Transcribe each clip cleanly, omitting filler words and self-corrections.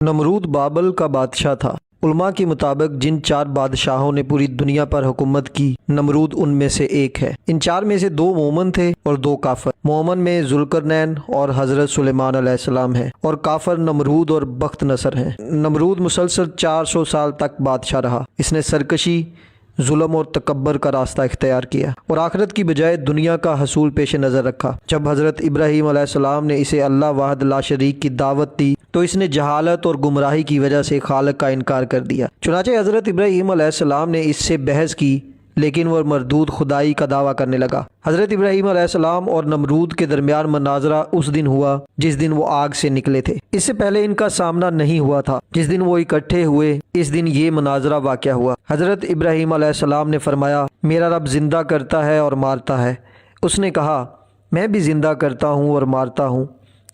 نمرود بابل کا بادشاہ تھا۔ علماء کے مطابق جن 4 بادشاہوں نے پوری دنیا پر حکومت کی، نمرود ان میں سے ایک ہے۔ ان 4 میں سے 2 مومن تھے اور 2 کافر۔ مومن میں ذوالقرنین اور حضرت سلیمان علیہ السلام ہیں، اور کافر نمرود اور بخت نصر ہیں۔ نمرود مسلسل 400 سال تک بادشاہ رہا۔ اس نے سرکشی، ظلم اور تکبر کا راستہ اختیار کیا اور آخرت کی بجائے دنیا کا حصول پیش نظر رکھا۔ جب حضرت ابراہیم علیہ السلام نے اسے اللہ واحد لا شریک کی دعوت دی تو اس نے جہالت اور گمراہی کی وجہ سے خالق کا انکار کر دیا۔ چنانچہ حضرت ابراہیم علیہ السلام نے اس سے بحث کی، لیکن وہ مردود خدائی کا دعویٰ کرنے لگا۔ حضرت ابراہیم علیہ السلام اور نمرود کے درمیان مناظرہ اس دن ہوا جس دن وہ آگ سے نکلے تھے۔ اس سے پہلے ان کا سامنا نہیں ہوا تھا۔ جس دن وہ اکٹھے ہوئے اس دن یہ مناظرہ واقع ہوا۔ حضرت ابراہیم علیہ السلام نے فرمایا، میرا رب زندہ کرتا ہے اور مارتا ہے۔ اس نے کہا، میں بھی زندہ کرتا ہوں اور مارتا ہوں۔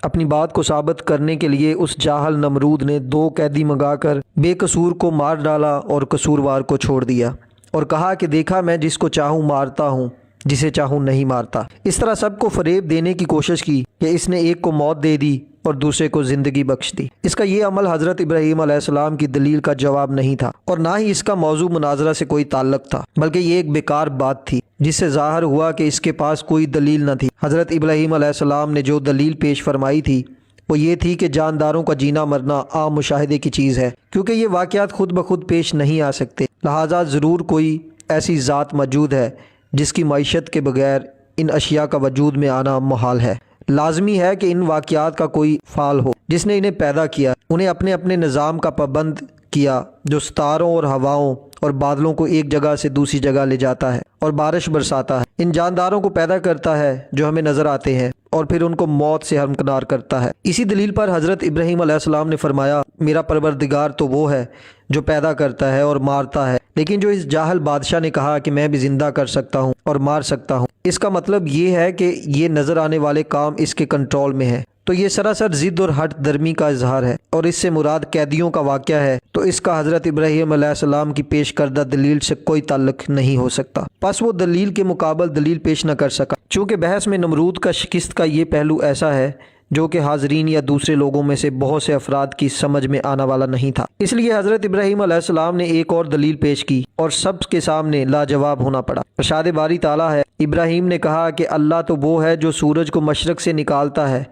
اپنی بات کو ثابت کرنے کے لیے اس جاہل نمرود نے 2 قیدی منگا کر بے قصور کو مار ڈالا اور قصوروار کو چھوڑ دیا، اور کہا کہ دیکھا میں جس کو چاہوں مارتا ہوں، جسے چاہوں نہیں مارتا۔ اس طرح سب کو فریب دینے کی کوشش کی کہ اس نے ایک کو موت دے دی اور دوسرے کو زندگی بخش دی۔ اس کا یہ عمل حضرت ابراہیم علیہ السلام کی دلیل کا جواب نہیں تھا، اور نہ ہی اس کا موضوع مناظرہ سے کوئی تعلق تھا، بلکہ یہ ایک بیکار بات تھی جس سے ظاہر ہوا کہ اس کے پاس کوئی دلیل نہ تھی۔ حضرت ابراہیم علیہ السلام نے جو دلیل پیش فرمائی تھی وہ یہ تھی کہ جانداروں کا جینا مرنا عام مشاہدے کی چیز ہے، کیونکہ یہ واقعات خود بخود پیش نہیں آ سکتے، لہٰذا ضرور کوئی ایسی ذات موجود ہے جس کی معیشت کے بغیر ان اشیاء کا وجود میں آنا محال ہے۔ لازمی ہے کہ ان واقعات کا کوئی فعال ہو جس نے انہیں پیدا کیا، انہیں اپنے اپنے نظام کا پابند کیا، جو ستاروں اور ہواؤں اور بادلوں کو ایک جگہ سے دوسری جگہ لے جاتا ہے اور بارش برساتا ہے۔ ان جانداروں کو پیدا کرتا ہے جو ہمیں نظر آتے ہیں، اور پھر ان کو موت سے ہمکنار کرتا ہے۔ اسی دلیل پر حضرت ابراہیم علیہ السلام نے فرمایا، میرا پروردگار تو وہ ہے جو پیدا کرتا ہے اور مارتا ہے۔ لیکن جو اس جاہل بادشاہ نے کہا کہ میں بھی زندہ کر سکتا ہوں اور مار سکتا ہوں، اس کا مطلب یہ ہے کہ یہ نظر آنے والے کام اس کے کنٹرول میں ہے، تو یہ سراسر ضد اور ہٹ درمی کا اظہار ہے، اور اس سے مراد قیدیوں کا واقعہ ہے، تو اس کا حضرت ابراہیم علیہ السلام کی پیش کردہ دلیل سے کوئی تعلق نہیں ہو سکتا۔ پس وہ دلیل کے مقابل دلیل پیش نہ کر سکا۔ چونکہ بحث میں نمرود کا شکست کا یہ پہلو ایسا ہے جو کہ حاضرین یا دوسرے لوگوں میں سے بہت سے افراد کی سمجھ میں آنے والا نہیں تھا، اس لیے حضرت ابراہیم علیہ السلام نے ایک اور دلیل پیش کی اور سب کے سامنے لاجواب ہونا پڑا۔ ارشاد باری تعالیٰ ہے، ابراہیم نے کہا کہ اللہ تو وہ ہے جو سورج کو مشرق سے نکالتا ہے،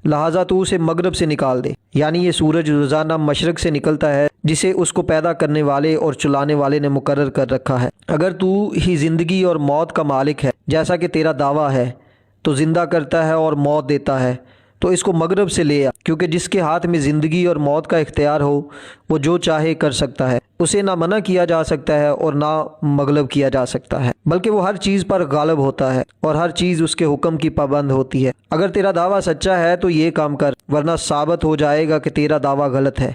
لہٰذا تو اسے مغرب سے نکال دے۔ یعنی یہ سورج روزانہ مشرق سے نکلتا ہے، جسے اس کو پیدا کرنے والے اور چلانے والے نے مقرر کر رکھا ہے۔ اگر تو ہی زندگی اور موت کا مالک ہے جیسا کہ تیرا دعویٰ ہے، تو زندہ کرتا ہے اور موت دیتا ہے، تو اس کو مغرب سے لے آ، کیونکہ جس کے ہاتھ میں زندگی اور موت کا اختیار ہو وہ جو چاہے کر سکتا ہے، اسے نہ منع کیا جا سکتا ہے اور نہ مغلوب کیا جا سکتا ہے، بلکہ وہ ہر چیز پر غالب ہوتا ہے اور ہر چیز اس کے حکم کی پابند ہوتی ہے۔ اگر تیرا دعویٰ سچا ہے تو یہ کام کر، ورنہ ثابت ہو جائے گا کہ تیرا دعویٰ غلط ہے،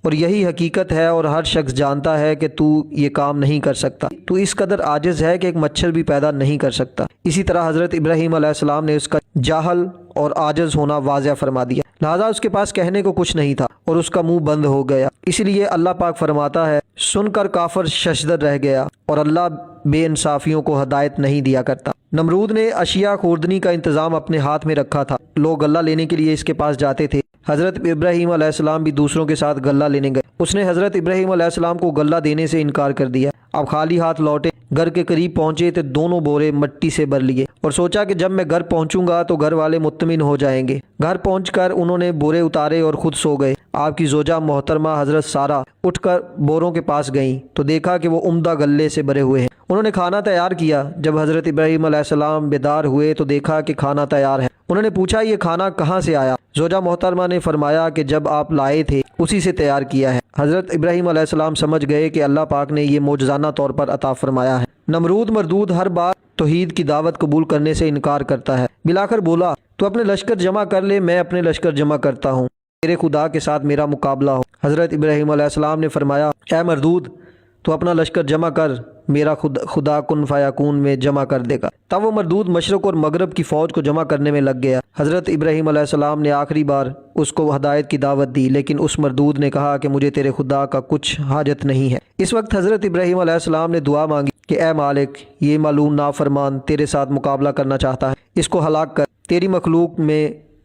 اور یہی حقیقت ہے، اور ہر شخص جانتا ہے کہ تو یہ کام نہیں کر سکتا۔ تو اس قدر عاجز ہے کہ ایک مچھر بھی پیدا نہیں کر سکتا۔ اسی طرح حضرت ابراہیم علیہ السلام نے اس کا جاہل اور عاجز ہونا واضح فرما دیا، لہذا اس کے پاس کہنے کو کچھ نہیں تھا اور اس کا منہ بند ہو گیا۔ اس لیے اللہ پاک فرماتا ہے، سن کر کافر ششدر رہ گیا، اور اللہ بے انصافیوں کو ہدایت نہیں دیا کرتا۔ نمرود نے اشیاء خوردنی کا انتظام اپنے ہاتھ میں رکھا تھا، لوگ غلہ لینے کے لیے اس کے پاس جاتے تھے۔ حضرت ابراہیم علیہ السلام بھی دوسروں کے ساتھ غلہ لینے گئے۔ اس نے حضرت ابراہیم علیہ السلام کو غلہ دینے سے انکار کر دیا۔ اب خالی ہاتھ لوٹے، گھر کے قریب پہنچے تو دونوں بورے مٹی سے بھر لیے، اور سوچا کہ جب میں گھر پہنچوں گا تو گھر والے مطمئن ہو جائیں گے۔ گھر پہنچ کر انہوں نے بورے اتارے اور خود سو گئے۔ آپ کی زوجہ محترمہ حضرت سارہ اٹھ کر بوروں کے پاس گئیں تو دیکھا کہ وہ عمدہ غلے سے بھرے ہوئے ہیں۔ انہوں نے کھانا تیار کیا۔ جب حضرت ابراہیم علیہ السلام بیدار ہوئے تو دیکھا کہ کھانا تیار ہے۔ انہوں نے پوچھا، یہ کھانا کہاں سے آیا؟ زوجہ محترمہ نے فرمایا کہ جب آپ لائے تھے اسی سے تیار کیا ہے۔ حضرت ابراہیم علیہ السلام سمجھ گئے کہ اللہ پاک نے یہ معجزانہ طور پر عطا فرمایا ہے۔ نمرود مردود ہر بار توحید کی دعوت قبول کرنے سے انکار کرتا ہے۔ بالآخر بولا، تو اپنے لشکر جمع کر لے، میں اپنے لشکر جمع کرتا ہوں، تیرے خدا کے ساتھ میرا مقابلہ ہو۔ حضرت ابراہیم علیہ السلام نے فرمایا، اے مردود، تو اپنا لشکر جمع کر، میرا خدا کن فیکون میں جمع کر دے گا۔ تب وہ مردود مشرق اور مغرب کی فوج کو جمع کرنے میں لگ گیا۔ حضرت ابراہیم علیہ السلام نے آخری بار اس کو ہدایت کی دعوت دی، لیکن اس مردود نے کہا کہ مجھے تیرے خدا کا کچھ حاجت نہیں ہے۔ اس وقت حضرت ابراہیم علیہ السلام نے دعا مانگی کہ اے مالک، یہ معلوم نافرمان تیرے ساتھ مقابلہ کرنا چاہتا ہے، اس کو ہلاک کر، تیری مخلوق میں